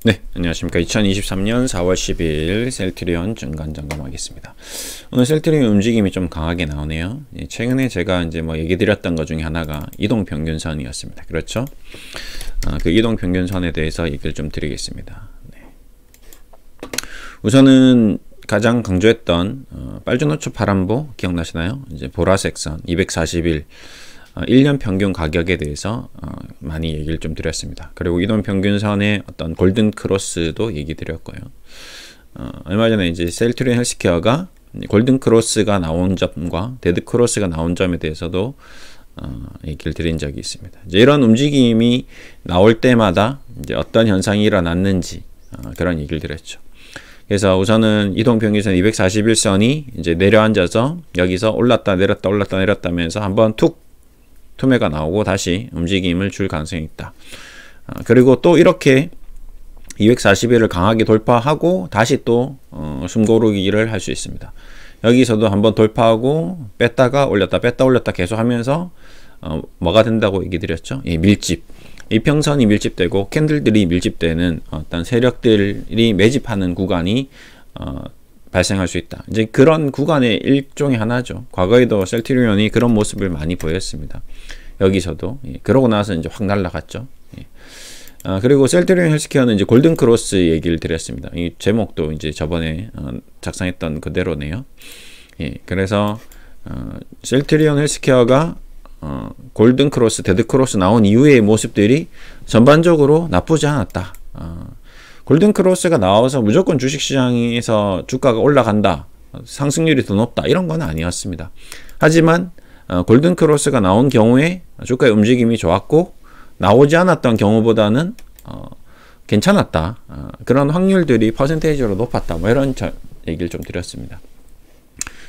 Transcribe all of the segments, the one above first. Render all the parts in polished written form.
네, 안녕하십니까. 2023년 4월 10일 셀트리온 중간 점검하겠습니다. 오늘 셀트리온 움직임이 좀 강하게 나오네요. 최근에 제가 이제 얘기 드렸던 것 중에 하나가 이동평균선이었습니다. 그렇죠? 그 이동평균선에 대해서 얘기를 좀 드리겠습니다. 네. 우선은 가장 강조했던 빨주노초 파란보 기억나시나요? 이제 보라색 선 241 1년 평균 가격에 대해서 많이 얘기를 좀 드렸습니다. 그리고 이동 평균선의 어떤 골든 크로스도 얘기 드렸고요. 얼마 전에 이제 셀트리온 헬스케어가 골든 크로스가 나온 점과 데드 크로스가 나온 점에 대해서도 얘기를 드린 적이 있습니다. 이제 이런 움직임이 나올 때마다 이제 어떤 현상이 일어났는지 그런 얘기를 드렸죠. 그래서 우선은 이동 평균선 241선이 이제 내려앉아서 여기서 올랐다 내렸다 올랐다 내렸다 하면서 한번 툭 투매가 나오고 다시 움직임을 줄 가능성이 있다. 그리고 또 이렇게 241을 강하게 돌파하고 다시 또 숨고르기를 할 수 있습니다. 여기서도 한번 돌파하고 뺐다가 올렸다 뺐다 올렸다 계속 하면서 뭐가 된다고 얘기 드렸죠? 이 밀집. 이평선이 밀집되고 캔들들이 밀집되는 어떤 세력들이 매집하는 구간이 발생할 수 있다. 이제 그런 구간의 일종의 하나죠. 과거에도 셀트리온이 그런 모습을 많이 보였습니다. 여기서도. 그러고 나서 이제 확 날아갔죠. 그리고 셀트리온 헬스케어는 이제 골든 크로스 얘기를 드렸습니다. 이 제목도 이제 저번에 작성했던 그대로네요. 그래서 셀트리온 헬스케어가 골든 크로스, 데드 크로스 나온 이후의 모습들이 전반적으로 나쁘지 않았다. 골든 크로스가 나와서 무조건 주식시장에서 주가가 올라간다, 상승률이 더 높다, 이런 건 아니었습니다. 하지만 골든 크로스가 나온 경우에 주가의 움직임이 좋았고 나오지 않았던 경우보다는 괜찮았다. 그런 확률들이 퍼센테이지로 높았다. 이런 얘기를 좀 드렸습니다.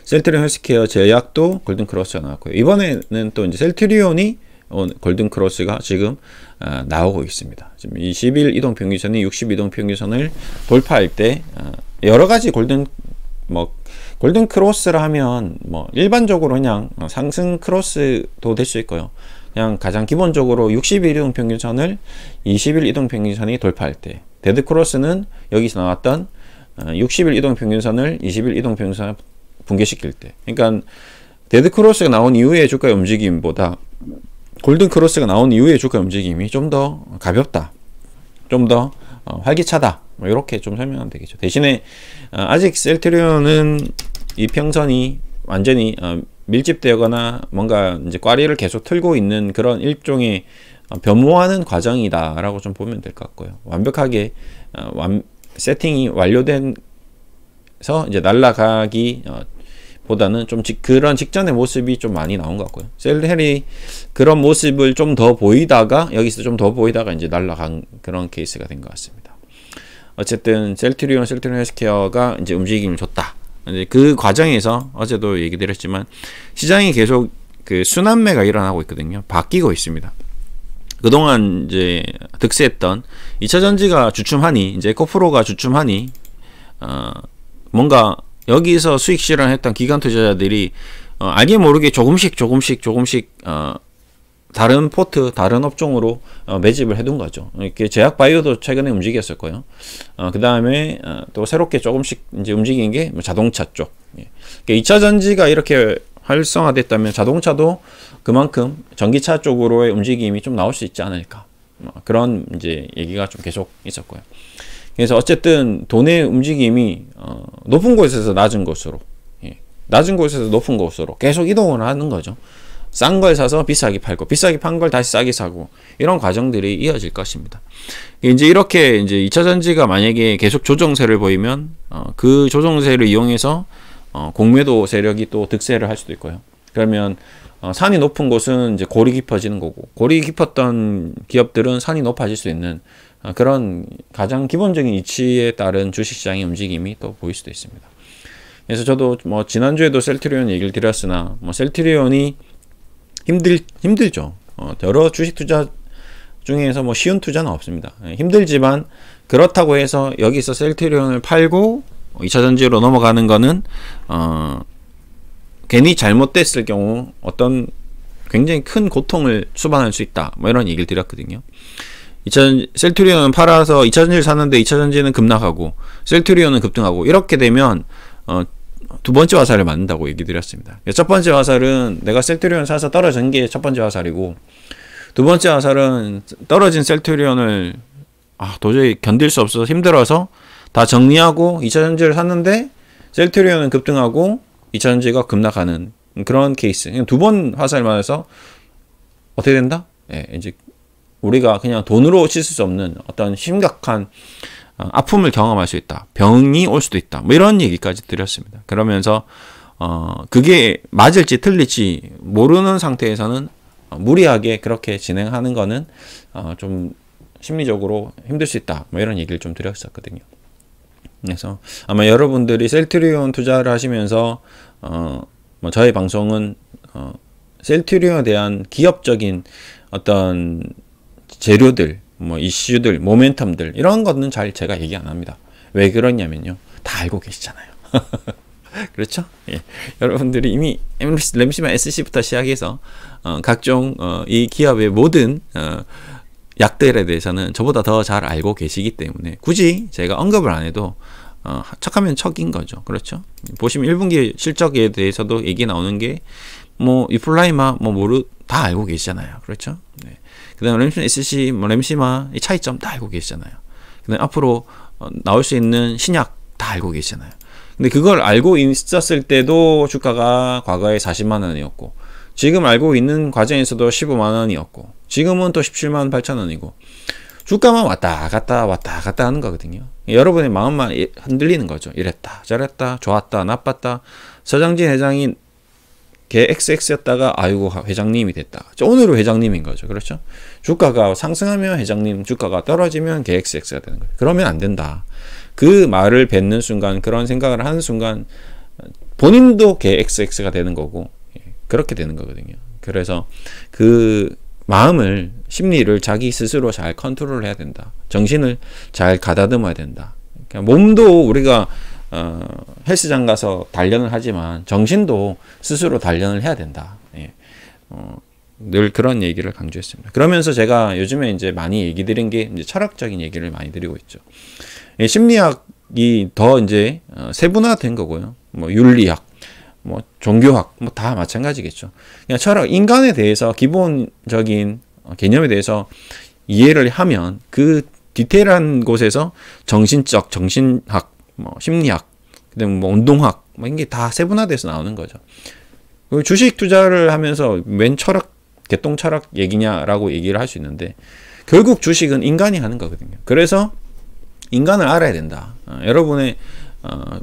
셀트리온 헬스케어 제약도 골든 크로스가 나왔고요. 이번에는 또 이제 셀트리온이 골든 크로스가 지금 나오고 있습니다. 지금 20일 이동 평균선이 60 이동 평균선을 돌파할 때 여러 가지 골든 크로스라 하면 일반적으로 그냥 상승 크로스도 될 수 있고요. 그냥 가장 기본적으로 60일 이동 평균선을 20일 이동 평균선이 돌파할 때, 데드 크로스는 여기서 나왔던 60일 이동 평균선을 20일 이동 평균선을 붕괴시킬 때. 그러니까 데드 크로스가 나온 이후의 주가의 움직임보다 골든 크로스가 나온 이후의 주가 움직임이 좀 더 가볍다, 좀 더 활기차다, 이렇게 좀 설명하면 되겠죠. 대신에 아직 셀트리온은 이 평선이 완전히 밀집되거나 뭔가 이제 꽈리를 계속 틀고 있는 그런 일종의 변모하는 과정이다라고 좀 보면 될 것 같고요. 완벽하게 세팅이 완료된서 이제 날아가기 보다는 좀 그런 직전의 모습이 좀 많이 나온 것 같고요. 셀헬이 그런 모습을 좀 더 보이다가 여기서 좀 더 보이다가 이제 날아간 그런 케이스가 된 것 같습니다. 어쨌든 셀트리온 헬스케어가 이제 움직임을 줬다. 이제 그 과정에서 어제도 얘기 드렸지만 시장이 계속 그 순환매가 일어나고 있거든요. 바뀌고 있습니다. 그동안 이제 득세했던 2차전지가 주춤하니, 이제 에코프로가 주춤하니 뭔가 여기서 수익 실현했던 기관 투자자들이 알게 모르게 조금씩 다른 포트, 다른 업종으로 매집을 해둔 거죠. 이렇게 제약바이오도 최근에 움직였었고요. 그 다음에 또 새롭게 조금씩 이제 움직인 게 자동차 쪽. 그러니까 2차 전지가 이렇게 활성화됐다면 자동차도 그만큼 전기차 쪽으로의 움직임이 좀 나올 수 있지 않을까. 그런 이제 얘기가 좀 계속 있었고요. 그래서 어쨌든 돈의 움직임이 높은 곳에서 낮은 곳으로, 낮은 곳에서 높은 곳으로 계속 이동을 하는 거죠. 싼 걸 사서 비싸게 팔고, 비싸게 판 걸 다시 싸게 사고, 이런 과정들이 이어질 것입니다. 이제 이렇게 이제 2차 전지가 만약에 계속 조정세를 보이면 그 조정세를 이용해서 공매도 세력이 또 득세를 할 수도 있고요. 그러면 산이 높은 곳은 이제 골이 깊어지는 거고, 골이 깊었던 기업들은 산이 높아질 수 있는 그런 가장 기본적인 이치에 따른 주식시장의 움직임이 또 보일 수도 있습니다. 그래서 저도 지난주에도 셀트리온 얘기를 드렸으나 셀트리온이 힘들죠. 여러 주식 투자 중에서 쉬운 투자는 없습니다. 힘들지만 그렇다고 해서 여기서 셀트리온을 팔고 2차전지로 넘어가는 거는 괜히 잘못됐을 경우 어떤 굉장히 큰 고통을 수반할 수 있다, 이런 얘기를 드렸거든요. 셀트리온은 팔아서 2차전지를 샀는데 2차전지는 급락하고 셀트리온은 급등하고 이렇게 되면 두 번째 화살을 맞는다고 얘기 드렸습니다. 첫 번째 화살은 내가 셀트리온 사서 떨어진 게 첫 번째 화살이고, 두 번째 화살은 떨어진 셀트리온을 도저히 견딜 수 없어서 힘들어서 다 정리하고 2차전지를 샀는데 셀트리온은 급등하고 2차전지가 급락하는 그런 케이스. 두 번 화살 맞아서 어떻게 된다? 이제 우리가 그냥 돈으로 씻을 수 없는 어떤 심각한 아픔을 경험할 수 있다. 병이 올 수도 있다. 뭐 이런 얘기까지 드렸습니다. 그러면서 그게 맞을지 틀릴지 모르는 상태에서는 무리하게 그렇게 진행하는 거는 좀 심리적으로 힘들 수 있다. 뭐 이런 얘기를 좀 드렸었거든요. 그래서 아마 여러분들이 셀트리온 투자를 하시면서 뭐 저희 방송은 셀트리온에 대한 기업적인 어떤 재료들, 뭐 이슈들, 모멘텀들 이런 거는 잘 제가 얘기 안 합니다. 왜 그러냐면요, 다 알고 계시잖아요. 그렇죠? 예. 여러분들이 이미 램시마 SC부터 시작해서 각종 이 기업의 모든 약들에 대해서는 저보다 더 잘 알고 계시기 때문에 굳이 제가 언급을 안 해도 척하면 척인 거죠. 그렇죠? 보시면 1분기 실적에 대해서도 얘기 나오는 게 뭐 이플라이마 뭐 모르 다 알고 계시잖아요. 그렇죠? 네. 그다음에 램시마 SC 뭐 램시마 이 차이점 다 알고 계시잖아요. 그다음에 앞으로 나올 수 있는 신약 다 알고 계시잖아요. 근데 그걸 알고 있었을 때도 주가가 과거에 40만 원이었고, 지금 알고 있는 과정에서도 15만 원이었고, 지금은 또 17만 8천 원이고, 주가만 왔다 갔다 하는 거거든요. 여러분의 마음만 흔들리는 거죠. 이랬다 저랬다 좋았다 나빴다. 서장진 회장이 걔 XX였다가 아이고 회장님이 됐다. 오늘은 회장님인 거죠. 그렇죠? 주가가 상승하면 회장님, 주가가 떨어지면 걔 XX가 되는 거예요. 그러면 안 된다. 그 말을 뱉는 순간, 그런 생각을 하는 순간 본인도 걔 XX가 되는 거고, 그렇게 되는 거거든요. 그래서 그 마음을, 심리를 자기 스스로 잘 컨트롤 해야 된다. 정신을 잘 가다듬어야 된다. 그러니까 몸도 우리가 헬스장 가서 단련을 하지만 정신도 스스로 단련을 해야 된다. 늘 그런 얘기를 강조했습니다. 그러면서 제가 요즘에 이제 많이 얘기 드린 게 이제 철학적인 얘기를 많이 드리고 있죠. 심리학이 더 이제 세분화된 거고요. 뭐 윤리학, 뭐 종교학, 뭐 다 마찬가지겠죠. 그냥 철학, 인간에 대해서 기본적인 개념에 대해서 이해를 하면 그 디테일한 곳에서 정신적, 정신학, 뭐 심리학, 그다음에 뭐 운동학, 뭐 이게 다 세분화돼서 나오는 거죠. 주식 투자를 하면서 웬 철학, 개똥 철학 얘기냐라고 얘기를 할 수 있는데, 결국 주식은 인간이 하는 거거든요. 그래서 인간을 알아야 된다. 여러분의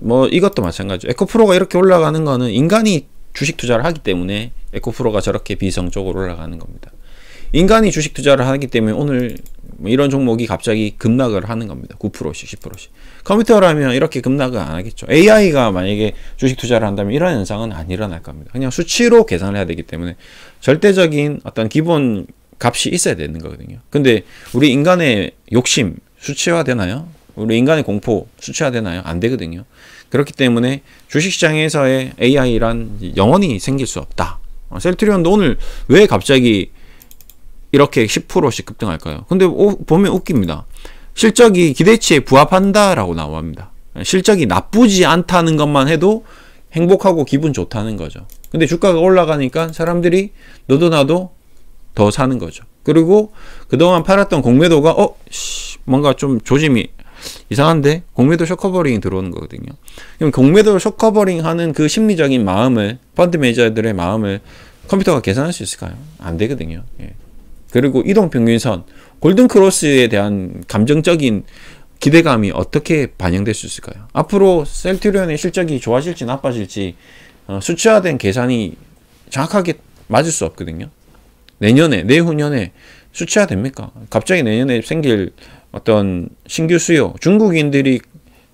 뭐 이것도 마찬가지죠. 에코프로가 이렇게 올라가는 거는 인간이 주식 투자를 하기 때문에 에코프로가 저렇게 비성적으로 올라가는 겁니다. 인간이 주식 투자를 하기 때문에 오늘 이런 종목이 갑자기 급락을 하는 겁니다. 9%씩 10%씩. 컴퓨터라면 이렇게 급락을 안 하겠죠. AI가 만약에 주식 투자를 한다면 이런 현상은 안 일어날 겁니다. 그냥 수치로 계산을 해야 되기 때문에 절대적인 어떤 기본 값이 있어야 되는 거거든요. 근데 우리 인간의 욕심 수치화 되나요? 우리 인간의 공포 수치화 되나요? 안 되거든요. 그렇기 때문에 주식시장에서의 AI란 영원히 생길 수 없다. 셀트리온도 오늘 왜 갑자기 이렇게 10%씩 급등할까요? 근데 보면 웃깁니다. 실적이 기대치에 부합한다라고 나옵니다. 실적이 나쁘지 않다는 것만 해도 행복하고 기분 좋다는 거죠. 근데 주가가 올라가니까 사람들이 너도 나도 더 사는 거죠. 그리고 그동안 팔았던 공매도가 뭔가 좀 조짐이 이상한데 공매도 숏커버링이 들어오는 거거든요. 그럼 공매도 숏커버링 하는 그 심리적인 마음을, 펀드 매니저들의 마음을 컴퓨터가 계산할 수 있을까요? 안 되거든요. 예. 그리고 이동평균선, 골든크로스에 대한 감정적인 기대감이 어떻게 반영될 수 있을까요? 앞으로 셀트리온의 실적이 좋아질지 나빠질지 수치화된 계산이 정확하게 맞을 수 없거든요. 내년에, 내후년에 수치화됩니까? 갑자기 내년에 생길 어떤 신규 수요, 중국인들이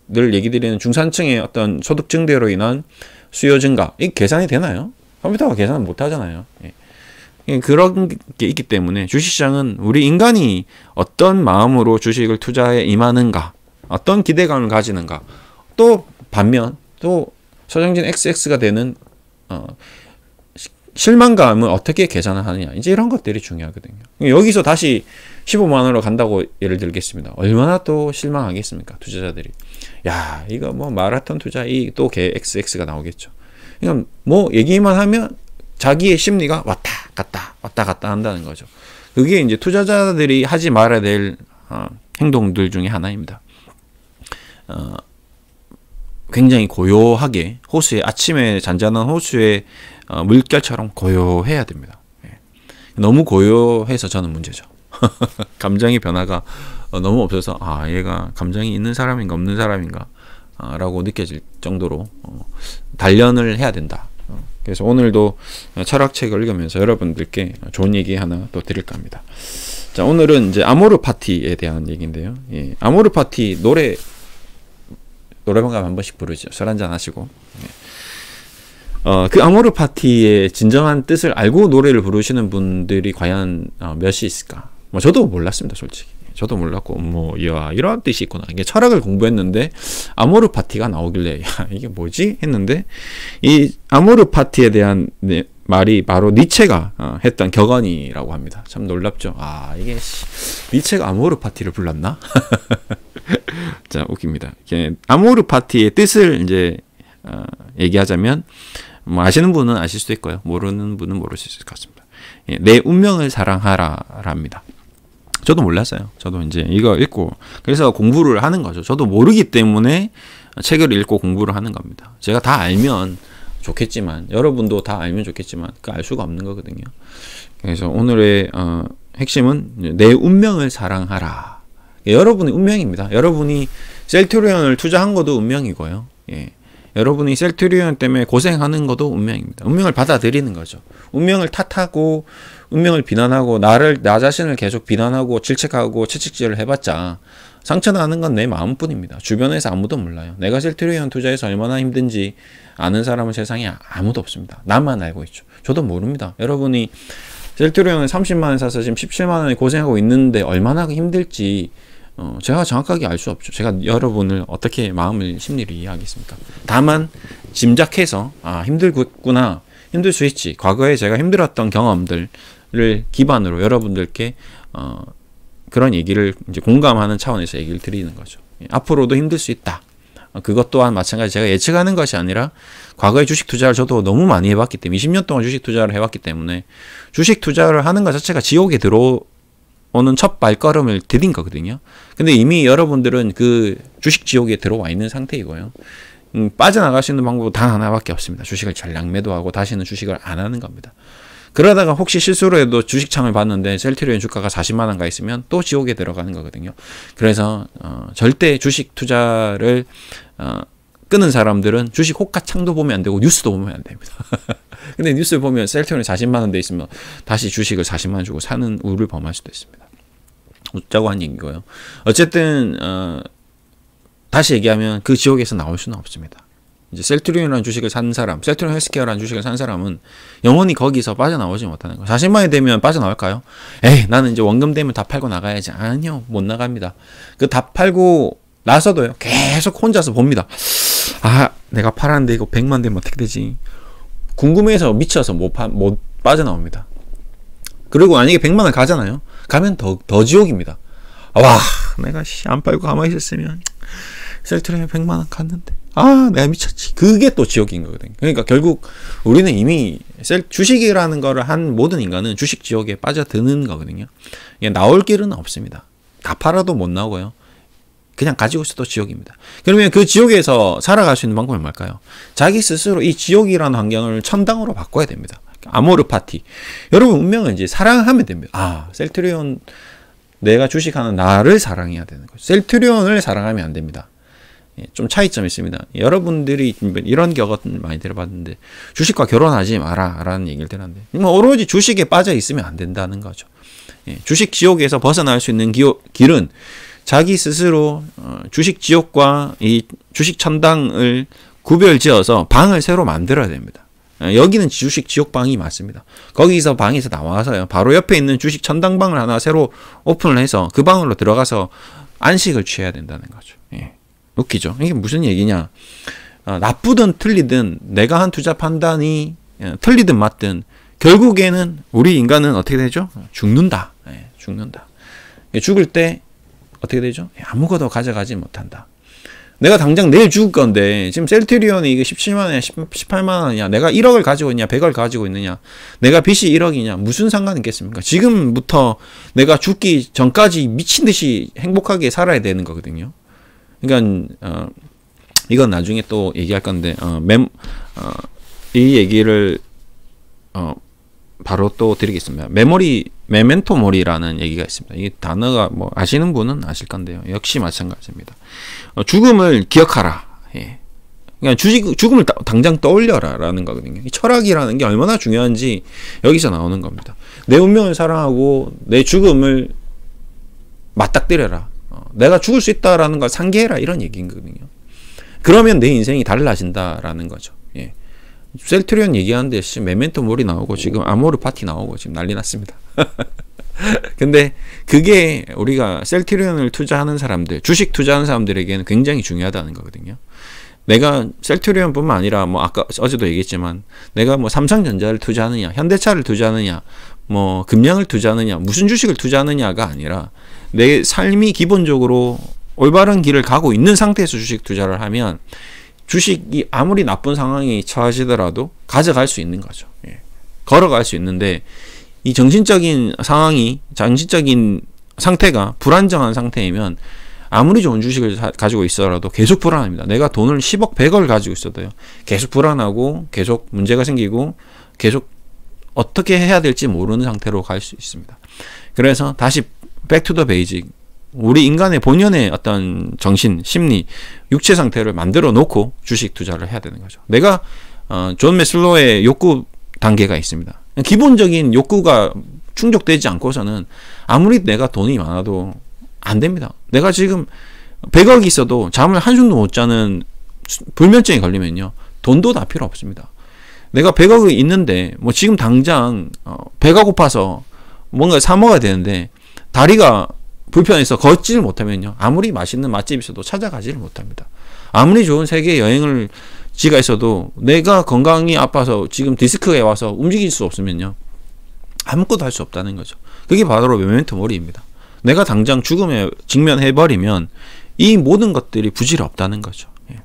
늘 얘기 드리는 중산층의 어떤 소득 증대로 인한 수요 증가, 이 계산이 되나요? 컴퓨터가 계산을 못 하잖아요. 예. 그런 게 있기 때문에 주식시장은 우리 인간이 어떤 마음으로 주식을 투자에 임하는가, 어떤 기대감을 가지는가, 또 반면 또 서정진 XX가 되는 실망감을 어떻게 계산을 하느냐, 이제 이런 것들이 중요하거든요. 여기서 다시 15만 원으로 간다고 예를 들겠습니다. 얼마나 또 실망하겠습니까? 투자자들이. 야, 이거 뭐 마라톤 투자 또 개 XX가 나오겠죠. 그러니까 뭐 얘기만 하면 자기의 심리가 왔다 갔다 한다는 거죠. 그게 이제 투자자들이 하지 말아야 될 행동들 중에 하나입니다. 굉장히 고요하게 호수에 아침에 잔잔한 호수의 물결처럼 고요해야 됩니다. 너무 고요해서 저는 문제죠. 감정의 변화가 너무 없어서 얘가 감정이 있는 사람인가 없는 사람인가 라고 느껴질 정도로 단련을 해야 된다. 그래서 오늘도 철학책을 읽으면서 여러분들께 좋은 얘기 하나 또 드릴까 합니다. 자, 오늘은 이제 아모르 파티에 대한 얘기인데요. 예, 아모르 파티 노래방 가면 한 번씩 부르죠. 술 한잔 하시고. 그 아모르 파티의 진정한 뜻을 알고 노래를 부르시는 분들이 과연 몇이 있을까? 뭐 저도 몰랐습니다, 솔직히. 저도 몰랐고, 이런 뜻이 있구나. 이게 철학을 공부했는데, 아모르 파티가 나오길래, 야, 이게 뭐지? 했는데, 이 아모르 파티에 대한 말이 바로 니체가 했던 격언이라고 합니다. 참 놀랍죠? 이게, 니체가 아모르 파티를 불렀나? 자, 웃깁니다. 아모르 파티의 뜻을 이제, 얘기하자면, 뭐 아시는 분은 아실 수도 있고요. 모르는 분은 모를 수 있을 것 같습니다. 내 운명을 사랑하라랍니다. 저도 몰랐어요. 저도 이제 이거 읽고 그래서 공부를 하는 거죠. 저도 모르기 때문에 책을 읽고 공부를 하는 겁니다. 제가 다 알면 좋겠지만 여러분도 다 알면 좋겠지만 그 알 수가 없는 거거든요. 그래서 오늘의 핵심은 내 운명을 사랑하라. 여러분의 운명입니다. 여러분이 셀트리온을 투자한 것도 운명이고요. 예. 여러분이 셀트리온 때문에 고생하는 것도 운명입니다. 운명을 받아들이는 거죠. 운명을 탓하고 운명을 비난하고 나 자신을 계속 비난하고 질책하고 채찍질을 해봤자 상처나는 건 내 마음뿐입니다. 주변에서 아무도 몰라요. 내가 셀트리온 투자해서 얼마나 힘든지 아는 사람은 세상에 아무도 없습니다. 나만 알고 있죠. 저도 모릅니다. 여러분이 셀트리온을 30만 원 사서 지금 17만 원에 고생하고 있는데 얼마나 힘들지 제가 정확하게 알 수 없죠. 제가 여러분을 어떻게 마음을 심리를 이해하겠습니까? 다만 짐작해서 힘들구나, 힘들 수 있지. 과거에 제가 힘들었던 경험들을 기반으로 여러분들께 그런 얘기를 이제 공감하는 차원에서 얘기를 드리는 거죠. 앞으로도 힘들 수 있다. 그것 또한 마찬가지 제가 예측하는 것이 아니라 과거에 주식 투자를 저도 너무 많이 해봤기 때문에 20년 동안 주식 투자를 해봤기 때문에 주식 투자를 하는 것 자체가 지옥에 오는 첫 발걸음을 들인 거거든요. 근데 이미 여러분들은 그 주식 지옥에 들어와 있는 상태이고요. 빠져나갈 수 있는 방법은 단 하나밖에 없습니다. 주식을 전량 매도하고 다시는 주식을 안 하는 겁니다. 그러다가 혹시 실수로 해도 주식창을 봤는데 셀트리온 주가가 40만 원 가 있으면 또 지옥에 들어가는 거거든요. 그래서 절대 주식 투자를 끄는 사람들은 주식 호가창도 보면 안 되고 뉴스도 보면 안 됩니다. 근데 뉴스 보면 셀트리온이 40만 원 돼 있으면 다시 주식을 40만 원 주고 사는 우를 범할 수도 있습니다. 웃자고 한 얘기고요. 어쨌든 다시 얘기하면 그 지옥에서 나올 수는 없습니다. 이제 셀트리온이라는 주식을 산 사람, 셀트리온 헬스케어라는 주식을 산 사람은 영원히 거기서 빠져나오지 못하는 거예요. 40만 원이 되면 빠져나올까요? 나는 이제 원금 되면 다 팔고 나가야지. 아니요, 못 나갑니다. 그 다 팔고 나서도요, 계속 혼자서 봅니다. 내가 팔았는데 이거 100만 되면 어떻게 되지? 궁금해서 미쳐서 못 빠져나옵니다. 그리고 만약에 100만 원 가잖아요. 가면 더 지옥입니다. 내가 안 팔고 가만히 있었으면 셀트리온에 100만 원 갔는데 내가 미쳤지. 그게 또 지옥인 거거든요. 그러니까 결국 우리는 이미 주식이라는 거를 한 모든 인간은 주식 지옥에 빠져드는 거거든요. 나올 길은 없습니다. 다 팔아도 못 나오고요. 그냥 가지고 있어도 지옥입니다. 그러면 그 지옥에서 살아갈 수 있는 방법은 뭘까요? 자기 스스로 이 지옥이라는 환경을 천당으로 바꿔야 됩니다. 아모르 파티. 여러분 운명을 이제 사랑하면 됩니다. 셀트리온 내가 주식하는 나를 사랑해야 되는 거죠. 셀트리온을 사랑하면 안 됩니다. 좀 차이점이 있습니다. 여러분들이 이런 경험 많이 들어봤는데 주식과 결혼하지 마라 라는 얘기를 들었는데 오로지 주식에 빠져 있으면 안 된다는 거죠. 주식 지옥에서 벗어날 수 있는 길은 자기 스스로 주식 지옥과 이 주식 천당을 구별지어서 방을 새로 만들어야 됩니다. 여기는 주식 지옥방이 맞습니다. 거기서 방에서 나와서요, 바로 옆에 있는 주식 천당방을 하나 새로 오픈을 해서 그 방으로 들어가서 안식을 취해야 된다는 거죠. 웃기죠? 이게 무슨 얘기냐? 나쁘든 틀리든 내가 한 투자 판단이 틀리든 맞든 결국에는 우리 인간은 어떻게 되죠? 죽는다. 죽는다. 죽을 때 어떻게 되죠? 아무것도 가져가지 못한다. 내가 당장 내일 죽을 건데 지금 셀트리온이 이게 17만 원이야 18만 원이야 내가 1억을 가지고 있냐 100을 가지고 있느냐 내가 빚이 1억이냐 무슨 상관이 있겠습니까? 지금부터 내가 죽기 전까지 미친 듯이 행복하게 살아야 되는 거거든요. 그러니까 이건 나중에 또 얘기할 건데 이 얘기를 바로 또 드리겠습니다. 메멘토 모리라는 얘기가 있습니다. 이 단어가 뭐 아시는 분은 아실 건데요. 역시 마찬가지입니다. 죽음을 기억하라. 예. 그러니까 죽음을 당장 떠올려라라는 거거든요. 이 철학이라는 게 얼마나 중요한지 여기서 나오는 겁니다. 내 운명을 사랑하고 내 죽음을 맞닥뜨려라. 내가 죽을 수 있다라는 걸 상기해라 이런 얘기거든요. 그러면 내 인생이 달라진다라는 거죠. 예. 셀트리온 얘기하는데 메멘토 모리 나오고 지금 아모르 파티 나오고 지금 난리 났습니다. 근데 그게 우리가 셀트리온을 투자하는 사람들, 주식 투자하는 사람들에게는 굉장히 중요하다는 거거든요. 내가 셀트리온뿐만 아니라 뭐 아까 어제도 얘기했지만 내가 뭐 삼성전자를 투자하느냐, 현대차를 투자하느냐, 뭐 금양을 투자하느냐, 무슨 주식을 투자하느냐가 아니라 내 삶이 기본적으로 올바른 길을 가고 있는 상태에서 주식 투자를 하면 주식이 아무리 나쁜 상황이 처하시더라도 가져갈 수 있는 거죠. 예. 걸어갈 수 있는데 이 정신적인 상황이 정신적인 상태가 불안정한 상태이면 아무리 좋은 주식을 가지고 있어라도 계속 불안합니다. 내가 돈을 10억 100억을 가지고 있어도요. 계속 불안하고 계속 문제가 생기고 계속 어떻게 해야 될지 모르는 상태로 갈 수 있습니다. 그래서 다시 백투더 베이직 우리 인간의 본연의 어떤 정신, 심리, 육체 상태를 만들어 놓고 주식 투자를 해야 되는 거죠. 내가 존 매슬로의 욕구 단계가 있습니다. 기본적인 욕구가 충족되지 않고서는 아무리 내가 돈이 많아도 안 됩니다. 내가 지금 100억이 있어도 잠을 한숨도 못 자는 불면증이 걸리면요. 돈도 다 필요 없습니다. 내가 100억이 있는데 뭐 지금 당장 배가 고파서 뭔가 사 먹어야 되는데 다리가 불편해서 걷지를 못하면요. 아무리 맛있는 맛집이 있어도 찾아가지를 못합니다. 아무리 좋은 세계 여행을 지가 있어도 내가 건강이 아파서 지금 디스크에 와서 움직일 수 없으면요. 아무것도 할 수 없다는 거죠. 그게 바로 메멘토 모리입니다. 내가 당장 죽음에 직면해버리면 이 모든 것들이 부질 없다는 거죠. 예.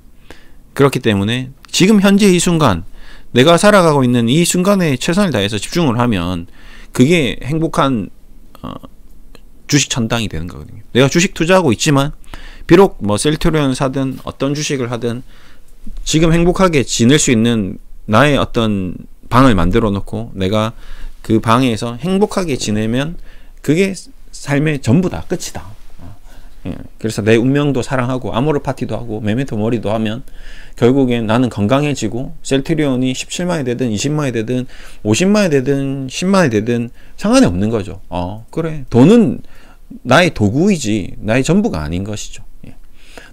그렇기 때문에 지금 현재 이 순간 내가 살아가고 있는 이 순간에 최선을 다해서 집중을 하면 그게 행복한 주식 천당이 되는 거거든요. 내가 주식 투자하고 있지만 비록 뭐 셀트리온 사든 어떤 주식을 하든 지금 행복하게 지낼 수 있는 나의 어떤 방을 만들어 놓고 내가 그 방에서 행복하게 지내면 그게 삶의 전부다. 끝이다. 그래서 내 운명도 사랑하고 아모르 파티도 하고 메멘토 모리도 하면 결국엔 나는 건강해지고 셀트리온이 17만이 되든 20만이 되든 50만이 되든 10만이 되든 상관이 없는 거죠. 그래. 돈은 나의 도구이지 나의 전부가 아닌 것이죠.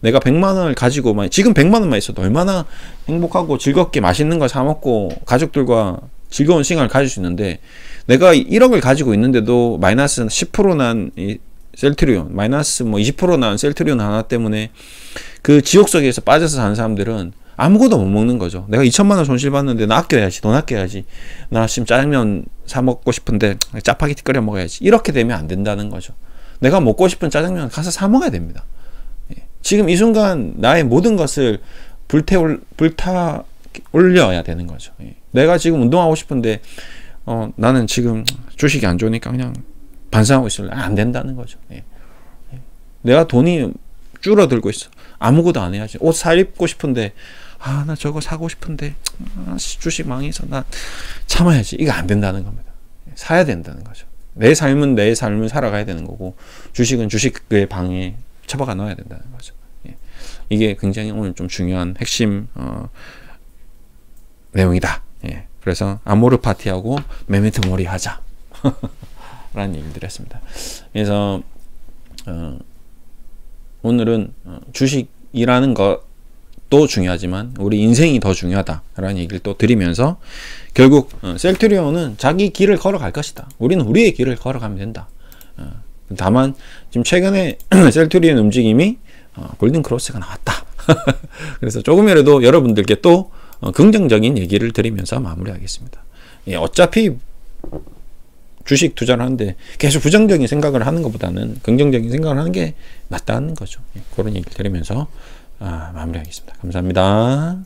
내가 100만 원을 가지고 지금 100만 원만 있어도 얼마나 행복하고 즐겁게 맛있는 걸 사 먹고 가족들과 즐거운 시간을 가질 수 있는데 내가 1억을 가지고 있는데도 마이너스 10% 난 이 셀트리온, 마이너스 뭐 20% 난 셀트리온 하나 때문에 그 지옥 속에서 빠져서 사는 사람들은 아무것도 못 먹는 거죠. 내가 2천만 원 손실 봤는데 나 아껴야지, 돈 아껴야지. 나 지금 짜장면 사 먹고 싶은데 짜파게티 끓여 먹어야지. 이렇게 되면 안 된다는 거죠. 내가 먹고 싶은 짜장면 가서 사 먹어야 됩니다. 지금 이 순간 나의 모든 것을 불타 올려야 되는 거죠. 내가 지금 운동하고 싶은데 나는 지금 주식이 안 좋으니까 그냥 반성하고 있을래. 안 된다는 거죠. 내가 돈이 줄어들고 있어. 아무것도 안 해야지. 옷 사 입고 싶은데 나 저거 사고 싶은데 주식 망해서 나 참아야지. 이거 안 된다는 겁니다. 사야 된다는 거죠. 내 삶은 내 삶을 살아가야 되는 거고 주식은 주식의 방에 처박아 넣어야 된다는 거죠. 이게 굉장히 오늘 좀 중요한 핵심 내용이다. 그래서 아모르 파티하고 메멘토 모리 하자 라는 얘기를 드렸습니다. 그래서 오늘은 주식이라는 것도 중요하지만 우리 인생이 더 중요하다라는 얘기를 또 드리면서 결국 셀트리온은 자기 길을 걸어갈 것이다. 우리는 우리의 길을 걸어가면 된다. 다만 지금 최근에 셀트리온 움직임이 골든 크로스가 나왔다. 그래서 조금이라도 여러분들께 또 긍정적인 얘기를 드리면서 마무리하겠습니다. 어차피 주식 투자를 하는데 계속 부정적인 생각을 하는 것보다는 긍정적인 생각을 하는 게 맞다는 거죠. 그런 얘기를 드리면서 마무리하겠습니다. 감사합니다.